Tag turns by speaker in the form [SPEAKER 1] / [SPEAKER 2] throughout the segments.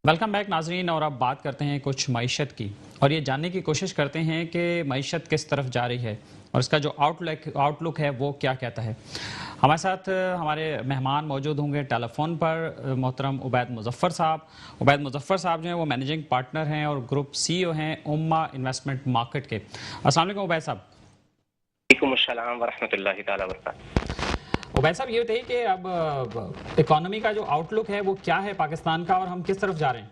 [SPEAKER 1] Welcome back नाजरीन। और अब बात करते हैं कुछ मईशत की और ये जानने की कोशिश करते हैं कि मईशत किस तरफ जा रही है और इसका जो आउटलुक है वो क्या कहता है। हमारे साथ हमारे मेहमान मौजूद होंगे टेलीफोन पर मोहतरम उबैद मुजफ्फर साहब। उबैद मुजफ्फर साहब जो हैं वो मैनेजिंग पार्टनर हैं और ग्रुप सीईओ हैं उम्मा इन्वेस्टमेंट मार्केट के। अस्सलाम वालेकुम उबैद साहब।
[SPEAKER 2] वालेकुम अस्सलाम वरहमतुल्लाहि ताला वबरकातुहू।
[SPEAKER 1] उबैद साहब ये बताइए कि अब इकोनॉमी का जो आउटलुक है वो क्या है पाकिस्तान का और हम किस तरफ जा रहे हैं।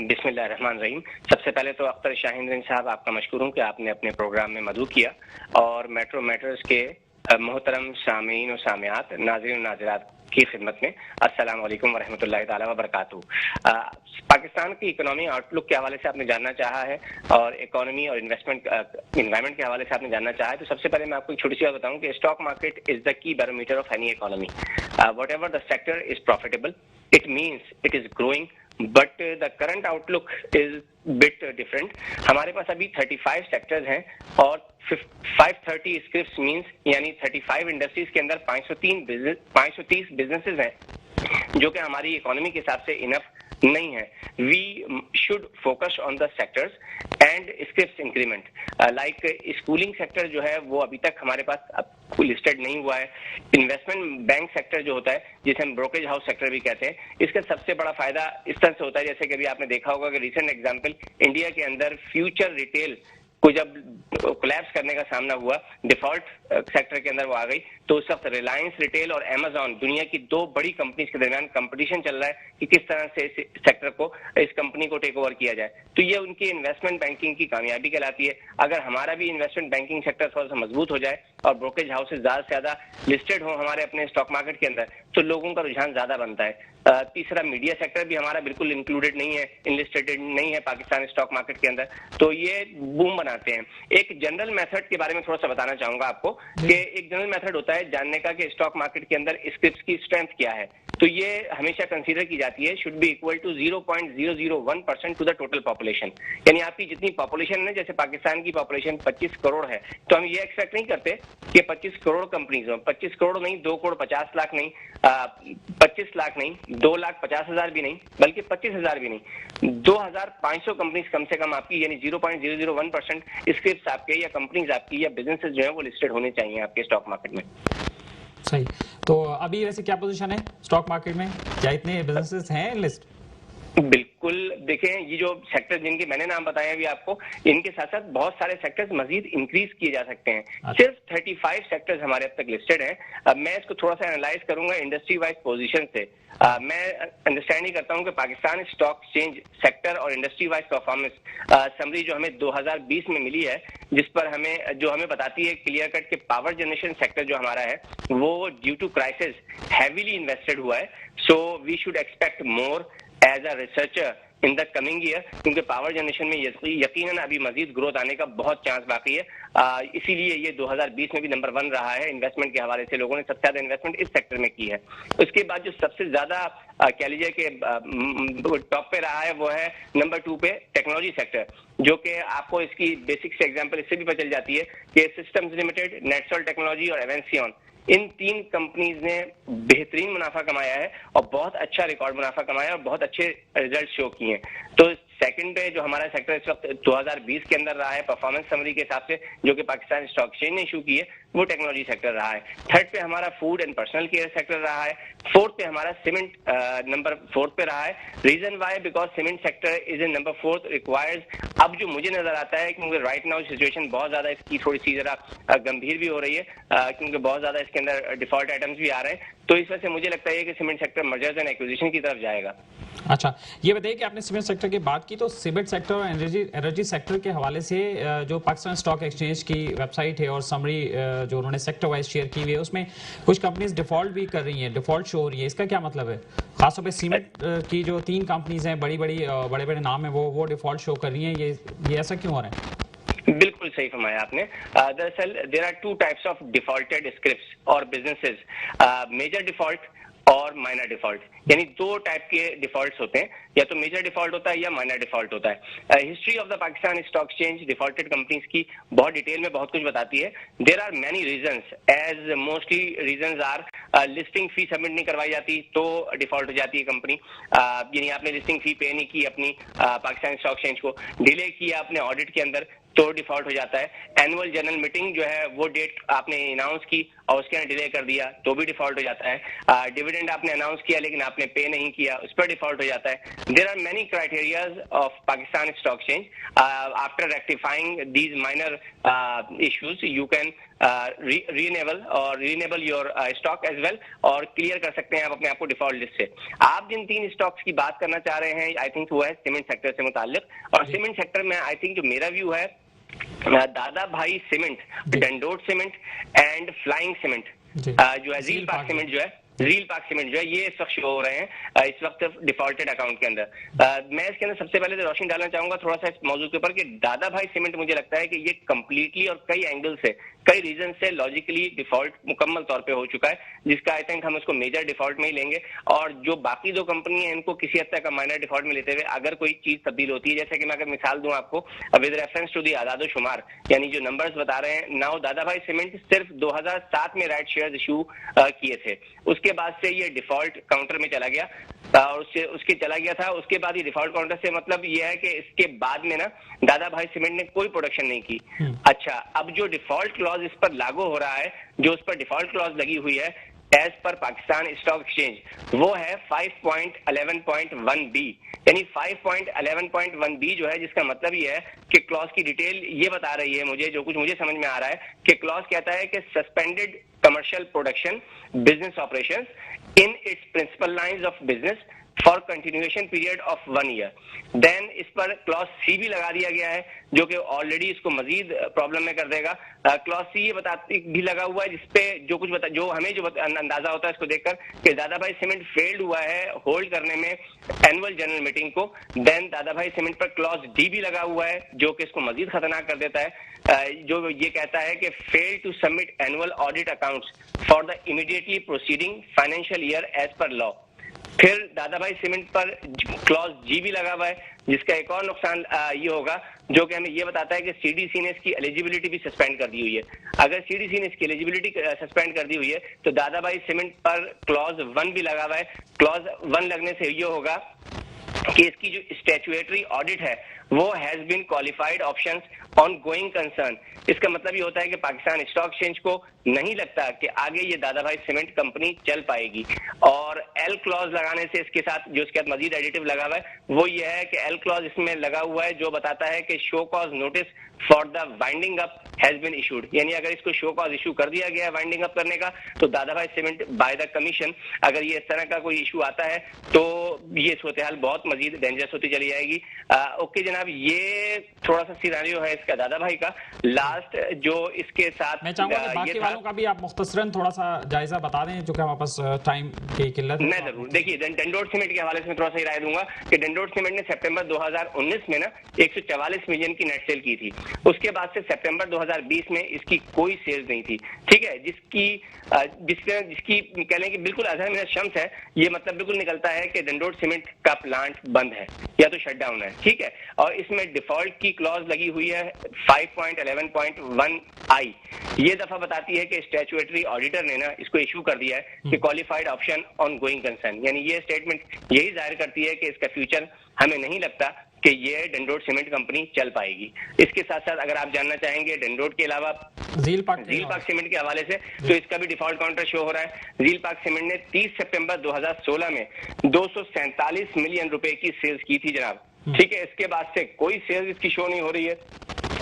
[SPEAKER 2] बिस्मिल्लाहिर्रहमानिर्रहीम। सबसे पहले तो अख्तर शाहीन साहब आपका मशकूर हूँ कि आपने अपने प्रोग्राम में मदऊ किया और मेट्रो मैटर्स के मोहतरम सामीन और सामियात नाज़रीन और नाज़रात की खिदमत में अस्सलाम वालेकुम वरहमतुल्लाहि ताला वबरकातुहू। पाकिस्तान की इकोनॉमी आउटलुक के हवाले से आपने जानना चाहा है और इकोनॉमी और इन्वेस्टमेंट इन्वायरमेंट के हवाले से आपने जानना चाहा है, तो सबसे पहले मैं आपको एक छोटी सी बात बताऊं कि stock market is the key barometer of any economy. What ever the sector is profitable, it means it is growing, but the current outlook is bit different. हमारे पास अभी 35 सेक्टर्स हैं और 530 स्क्रिप्ट्स मींस यानी 35 इंडस्ट्रीज के अंदर 530 businesses हैं जो कि हमारी इकोनॉमी के हिसाब से इनफ नहीं है। We should focus on the sectors and scripts increment. Like schooling sector जो है वो अभी तक हमारे पास लिस्टेड नहीं हुआ है। इन्वेस्टमेंट बैंक सेक्टर जो होता है जिसे हम ब्रोकरेज हाउस सेक्टर भी कहते हैं, इसका सबसे बड़ा फायदा इस तरह से होता है जैसे कि अभी आपने देखा होगा कि रिसेंट एग्जांपल इंडिया के अंदर फ्यूचर रिटेल को जब कोलैप्स करने का सामना हुआ, डिफॉल्ट सेक्टर के अंदर वो आ गई, तो उस वक्त रिलायंस रिटेल और अमेजॉन दुनिया की दो बड़ी कंपनीज के दरमियान कंपटीशन चल रहा है कि किस तरह से इस सेक्टर को, इस कंपनी को टेक ओवर किया जाए। तो ये उनकी इन्वेस्टमेंट बैंकिंग की कामयाबी कहलाती है। अगर हमारा भी इन्वेस्टमेंट बैंकिंग सेक्टर थोड़ा सा मजबूत हो जाए और ब्रोकरेज हाउसेज ज्यादा से ज्यादा लिस्टेड हो हमारे अपने स्टॉक मार्केट के अंदर, तो लोगों का रुझान ज्यादा बनता है। तीसरा, मीडिया सेक्टर भी हमारा बिल्कुल इंक्लूडेड नहीं है, इनलिस्टेड नहीं है पाकिस्तान स्टॉक मार्केट के अंदर, तो ये बूम बनाते हैं। एक जनरल मेथड के बारे में थोड़ा सा बताना चाहूंगा आपको कि एक जनरल मेथड होता है जानने का कि स्टॉक मार्केट के अंदर स्क्रिप्ट्स की स्ट्रेंथ क्या है। तो ये हमेशा कंसीडर की जाती है should be equal to 0.001% to the total population. यानी आपकी जितनी पॉपुलेशन है, जैसे पाकिस्तान की पॉपुलेशन 25 करोड़ है, तो हम ये एक्सपेक्ट नहीं करते कि 25 करोड़ कंपनीज हो। 25 करोड़ नहीं, 2 करोड़ 50 लाख नहीं, 25 लाख नहीं, 2,50,000 भी नहीं, बल्कि 25,000 भी नहीं, 2,500 कंपनीज कम से कम आपकी, यानी 0.001% स्क्रिप्ट्स आपके या कंपनीज आपकी या बिजनेसेस जो है वो लिस्टेड होने चाहिए आपके स्टॉक मार्केट में।
[SPEAKER 1] सही। तो अभी वैसे क्या पोजीशन है स्टॉक मार्केट में, क्या इतने बिजनेसेस हैं लिस्ट?
[SPEAKER 2] बिल्कुल, देखें ये जो सेक्टर जिनके मैंने नाम बताया अभी आपको, इनके साथ साथ बहुत सारे सेक्टर्स मजीद इंक्रीज किए जा सकते हैं।
[SPEAKER 1] अच्छा।
[SPEAKER 2] सिर्फ 35 सेक्टर्स हमारे अब तक लिस्टेड हैं। अब मैं इसको थोड़ा सा एनालाइज करूंगा इंडस्ट्री वाइज पोजीशन से। मैं अंडरस्टैंड ही करता हूं कि पाकिस्तान स्टॉक एक्सचेंज सेक्टर और इंडस्ट्री वाइज परफॉर्मेंस समरी जो हमें 2020 में मिली है, जिस पर हमें बताती है क्लियर कट के पावर जनरेशन सेक्टर जो हमारा है वो due to crisis heavily invested हुआ है। So we should expect more as a researcher in the coming year, क्योंकि पावर जनरेशन में यकीनन अभी मजीद ग्रोथ आने का बहुत चांस बाकी है। इसीलिए ये 2020 में भी नंबर 1 रहा है इन्वेस्टमेंट के हवाले से। लोगों ने सबसे ज्यादा इन्वेस्टमेंट इस सेक्टर में की है। उसके बाद जो सबसे ज्यादा कह लीजिए कि टॉप पे रहा है वो है नंबर 2 पे टेक्नोलॉजी सेक्टर, जो कि आपको इसकी बेसिक से एग्जांपल इससे भी पता चल जाती है कि सिस्टम्स लिमिटेड, नेटसोल टेक्नोलॉजी और एवेंसियन, इन 3 कंपनीज ने बेहतरीन मुनाफा कमाया है और बहुत अच्छा रिकॉर्ड मुनाफा कमाया और बहुत अच्छे रिजल्ट शो किए हैं। तो सेकंड पे जो हमारा सेक्टर इस वक्त 2020 के अंदर रहा है परफॉर्मेंस समरी के हिसाब से, जो कि पाकिस्तान स्टॉक एक्सचेंज ने इशू की है, वो टेक्नोलॉजी सेक्टर रहा है। थर्ड पे हमारा food and personal care sector रहा है। फोर्थ पे हमारा सीमेंट नंबर 4 पे रहा है। Reason why, because cement sector is in number 4 requires. अब जो मुझे नजर आता है क्योंकि राइट नाउ सिचुएशन बहुत ज्यादा इसकी थोड़ी सी जरा गंभीर भी हो रही है, क्योंकि बहुत ज्यादा इसके अंदर डिफॉल्ट आइटम्स भी आ रहे हैं, तो इस वजह से मुझे लगता है कि cement sector mergers and acquisition की तरफ जाएगा।
[SPEAKER 1] अच्छा, ये बताइए कि आपने सीमेंट सेक्टर की बात की, तो सीमेंट सेक्टर और एनर्जी सेक्टर के हवाले से जो पाकिस्तान स्टॉक एक्सचेंज की वेबसाइट है और समरी जो उन्होंने सेक्टर वाइज शेयर की हुई है, उसमें कुछ कंपनीज डिफॉल्ट भी कर रही हैं, डिफॉल्ट शो हो रही है। इसका क्या मतलब है? खासतौर पे सीमेंट की जो 3 कंपनीज हैं, बड़े बड़े नाम है, वो डिफॉल्ट शो कर रही हैं। ये ऐसा क्यों हो रहा है?
[SPEAKER 2] बिल्कुल सही फरमाया आपने। दरअसल there are 2 types of defaulted scripts और बिजनेसेस। मेजर डिफॉल्ट और माइनर डिफॉल्ट, यानी दो टाइप के डिफॉल्ट्स होते हैं, या तो मेजर डिफॉल्ट होता है या माइनर डिफॉल्ट होता है। History of the Pakistan stock exchange defaulted companies की बहुत डिटेल में बहुत कुछ बताती है। There are many reasons, as mostly reasons are listing fee submit नहीं करवाई जाती तो डिफॉल्ट हो जाती है कंपनी, यानी आपने लिस्टिंग फी पे नहीं की अपनी पाकिस्तान स्टॉक एक्सचेंज को, डिले किया आपने ऑडिट के अंदर तो डिफॉल्ट हो जाता है। एनुअल जनरल मीटिंग जो है वो डेट आपने अनाउंस की और उसके अंदर डिले कर दिया तो भी डिफॉल्ट हो जाता है। डिविडेंड आपने अनाउंस किया लेकिन आपने पे नहीं किया, उस पर डिफॉल्ट हो जाता है। There are many criterias of Pakistan stock exchange. After rectifying these minor issues you can re-enable your stock as well, और क्लियर कर सकते हैं आप अपने आप को डिफॉल्ट लिस्ट से। आप जिन 3 स्टॉक्स की बात करना चाह रहे हैं आई थिंक वो है सीमेंट सेक्टर से मुताल्लिक, और सीमेंट सेक्टर में आई थिंक जो मेरा व्यू है, Dada Bhai cement, Dandot cement and flying cement जो है, रील पाक सीमेंट जो है, रील पाक सीमेंट जो है, ये इस वक्त शो हो रहे हैं इस वक्त डिफॉल्टेड अकाउंट के अंदर। मैं इसके अंदर सबसे पहले तो रोशनी डालना चाहूंगा थोड़ा सा इस मौजूद के ऊपर कि दादा भाई सीमेंट मुझे लगता है कि ये कंप्लीटली और कई एंगल से, कई रीजन से लॉजिकली डिफॉल्ट मुकम्मल तौर पे हो चुका है, जिसका आई थिंक हम उसको मेजर डिफॉल्ट में ही लेंगे। और जो बाकी 2 कंपनी है इनको किसी हद तक माइनर डिफॉल्ट में लेते हुए अगर कोई चीज तब्दील होती है, जैसे कि मैं अगर मिसाल दूं आपको विद रेफरेंस टू दी आदादो शुमार, यानी जो नंबर्स बता रहे हैं नाउ, दादा भाई सीमेंट सिर्फ 2007 में राइट शेयर इशू किए थे, उसके बाद से ये डिफॉल्ट काउंटर में चला गया और उसके चला गया था। उसके बाद ये डिफॉल्ट काउंटर से मतलब ये है कि इसके बाद में ना दादा भाई सीमेंट ने कोई प्रोडक्शन नहीं की। अच्छा, अब जो डिफॉल्ट क्लॉज इस पर लागू हो रहा है, जो उस पर डिफॉल्ट क्लॉज लगी हुई है as per Pakistan stock exchange, वो है 5.11.1b, यानी 5.11.1b जो है, जिसका मतलब ये है कि क्लॉज की डिटेल ये बता रही है मुझे, जो कुछ मुझे समझ में आ रहा है कि क्लॉज कहता है कि suspended commercial production business operations in its principal lines of business for continuation period of 1 year. Then इस पर क्लॉज सी भी लगा दिया गया है जो कि ऑलरेडी इसको मजीद प्रॉब्लम में कर देगा। क्लॉज सी ये बताती भी लगा हुआ है जिसपे जो कुछ जो हमें अंदाजा होता है इसको देखकर कि दादा भाई सीमेंट फेल्ड हुआ है होल्ड करने में एनुअल जनरल मीटिंग को। देन दादा भाई सीमेंट पर क्लॉज डी भी लगा हुआ है जो कि इसको मजीद खतरनाक कर देता है, जो ये कहता है कि fail to submit annual audit accounts for the immediately proceeding financial year as per law. फिर दादा भाई सीमेंट पर क्लॉज जी भी लगा हुआ है जिसका एक और नुकसान ये होगा जो कि हमें ये बताता है कि सीडीसी ने इसकी एलिजिबिलिटी भी सस्पेंड कर दी हुई है। अगर सीडीसी ने इसकी एलिजिबिलिटी सस्पेंड कर दी हुई है तो दादा भाई सीमेंट पर क्लॉज 1 भी लगा हुआ है। क्लॉज 1 लगने से ये होगा कि इसकी जो स्टैट्यूटरी ऑडिट है वो has been qualified options on going concern. इसका मतलब ये होता है कि पाकिस्तान स्टॉक एक्सचेंज को नहीं लगता कि आगे ये दादा भाई सीमेंट कंपनी चल पाएगी। और एल क्लॉज लगाने से इसके साथ जो इसके साथ मजीद एडिटिव लगा हुआ है वो ये है कि एल क्लॉज इसमें लगा हुआ है जो बताता है कि show cause notice for the winding up has been issued, यानी अगर इसको शो कॉज इशू कर दिया गया है वाइंडिंग अप करने का तो दादा Bhai cement by the commission अगर ये इस तरह का कोई इशू आता है तो ये सूरत हाल बहुत मजीद डेंजरस होती चली जाएगी। ओके जनाब, ये थोड़ा सा सिनेरियो है इसका दादा भाई का। लास्ट जो इसके साथ
[SPEAKER 1] मैं चाहूंगा कि बाकी वालों का भी आप मुख्तसरन थोड़ा सा जायजा बता दें जो कि हमारे पास टाइम की किल्लत है।
[SPEAKER 2] मैं जरूर, देखिए डंडोट सीमेंट के हवाले से मैं थोड़ा सा राय दूंगा कि डंडोट सीमेंट ने सितंबर 2019 में ना 144 मिलियन की नेट सेल की थी। उसके बाद से सितंबर 2020 में इसकी कोई सेल्स नहीं थी, ठीक है, जिसकी कह लें कि बिल्कुल अजहर मिनत शम्स है। ये मतलब बिल्कुल निकलता है कि डंडोट सीमेंट का प्लांट बंद है या तो शट डाउन है, ठीक है। और इसमें डिफॉल्ट की क्लॉज लगी हुई है 5.11.1i। ये दफा बताती है कि स्टैट्यूटरी ऑडिटर ने ना इसको इशू कर दिया है कि qualified option on going concern, यानी ये स्टेटमेंट यही जाहिर करती है कि इसका फ्यूचर हमें नहीं लगता कि ये डंडोट सीमेंट कंपनी चल पाएगी। इसके साथ साथ अगर आप जानना चाहेंगे डंडोट के अलावा रील पाक सीमेंट के हवाले से तो इसका भी डिफॉल्ट काउंटर शो हो रहा है। रील पाक सीमेंट ने 30 सितंबर 2016 में 247 मिलियन रुपए की सेल्स की थी जनाब, ठीक है। इसके बाद से कोई सेल्स इसकी शो नहीं हो रही है।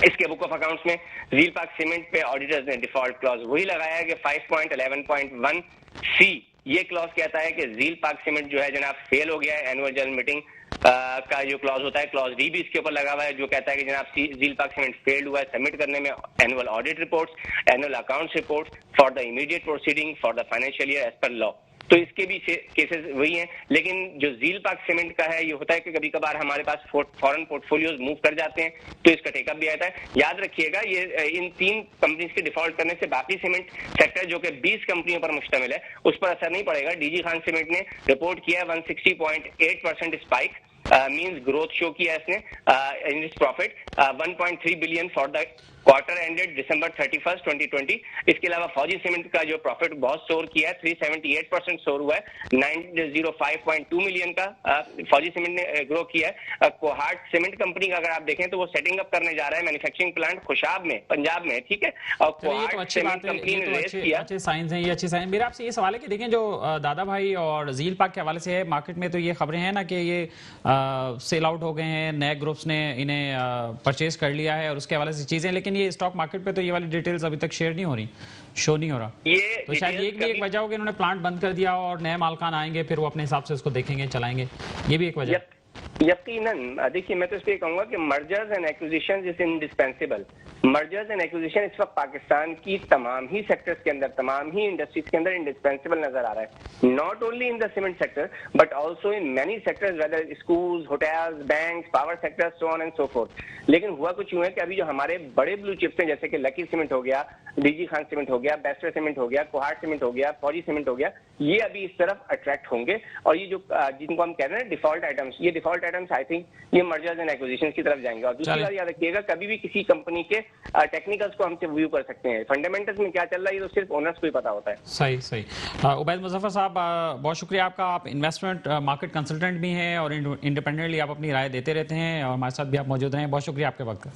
[SPEAKER 2] इसके बुक ऑफ अकाउंट्स में रील पाक सीमेंट पे ऑडिटर्स ने डिफॉल्ट क्लॉज वही लगाया है कि 5.11.1c। ये क्लॉज कहता है कि रील पाक सीमेंट जो है जनाब फेल हो गया है एनुअल जनरल मीटिंग का जो क्लॉज होता है। क्लॉज डी भी इसके ऊपर लगा हुआ है जो कहता है कि जनाब रील पाक सीमेंट फेल्ड हुआ है सबमिट करने में annual audit reports, annual accounts reports for the immediate proceeding for the financial year as per law. तो इसके भी केसेस वही हैं। लेकिन जो झील पार्क सीमेंट का है, ये होता है कि कभी कभार हमारे पास फॉरेन पोर्टफोलियोज मूव कर जाते हैं, तो इसका टेकअप भी आता है। याद रखिएगा, ये इन 3 कंपनीज के डिफॉल्ट करने से बाकी सीमेंट सेक्टर जो कि 20 कंपनियों पर मुश्तमिल है, उस पर असर नहीं पड़ेगा। डीजी खान सीमेंट ने रिपोर्ट किया 160.8% स्पाइक, मींस ग्रोथ शो किया इसने in its profit, 1.3 billion for the quarter ended December 31, 2020। इसके अलावा फौजी सीमेंट का जो प्रॉफिट बहुत सोर किया है, 378% सोर हुआ है, 905.2 मिलियन का फौजी सीमेंट ने ग्रो किया है। कोहाट सीमेंट कंपनी का अगर आप देखें तो वो सेटिंग अप करने जा रहा है मैन्युफैक्चरिंग प्लांट खुशाब में, पंजाब में, ठीक है। और कोहाट सीमेंट कंपनी ने रेस किया।
[SPEAKER 1] अच्छे साइंस हैं, ये अच्छे साइंस। मेरा आपसे ये सवाल है कि देखें, जो दादा भाई और झील पार्क के हवाले से है, मार्केट में तो ये खबरें हैं ना कि ये सेल आउट हो गए हैं, नए ग्रुप्स ने इन्हें परचेज कर लिया है और उसके हवाले से चीजें, लेकिन ये स्टॉक मार्केट पे तो ये वाली डिटेल्स अभी तक शेयर नहीं हो रही, शो नहीं हो रहा। तो शायद ये भी एक वजह हो कि इन्होंने प्लांट बंद कर दिया और नए मालकान आएंगे, फिर वो अपने हिसाब से उसको देखेंगे, चलाएंगे, ये भी एक वजह।
[SPEAKER 2] यकीनन देखिए, मैं तो इस पे कहूंगा कि mergers and acquisition is indispensable. Mergers and acquisition इस वक्त पाकिस्तान की तमाम ही सेक्टर्स के अंदर, तमाम ही इंडस्ट्रीज के अंदर इंडिस्पेंसिबल नजर आ रहा है। Not only in the cement sector but also in many sectors, whether schools, hotels, bank, power sector, so on and so forth. लेकिन हुआ कुछ यूं है कि अभी जो हमारे बड़े ब्लू चिप्स हैं, जैसे कि लकी सीमेंट हो गया, डीजी खान सीमेंट हो गया, बेस्टर सीमेंट हो गया, कोहाट सीमेंट हो गया, फौजी सीमेंट हो गया, ये अभी इस तरफ अट्रैक्ट होंगे। और ये जो जिनको हम कह रहे हैं डिफॉल्ट आइटम्स, ये डिफॉल्ट आइटम्स आई थिंक ये मर्जर्स एंड एक्विजिशन की तरफ जाएंगे। और दूसरी बात याद रखिएगा, कभी भी किसी कंपनी के टेक्निकल्स को हम व्यू कर सकते हैं, फंडामेंटल्स में क्या चल रहा है ये तो सिर्फ ओनर्स को ही पता होता है।
[SPEAKER 1] सही सही। उबैद मुजफ्फर साहब, बहुत शुक्रिया आपका। आप इन्वेस्टमेंट मार्केट कंसल्टेंट भी हैं और इंडिपेंडेंटली आप अपनी राय देते रहते हैं और हमारे साथ भी आप मौजूद रहे हैं। बहुत शुक्रिया आपके वक्त का।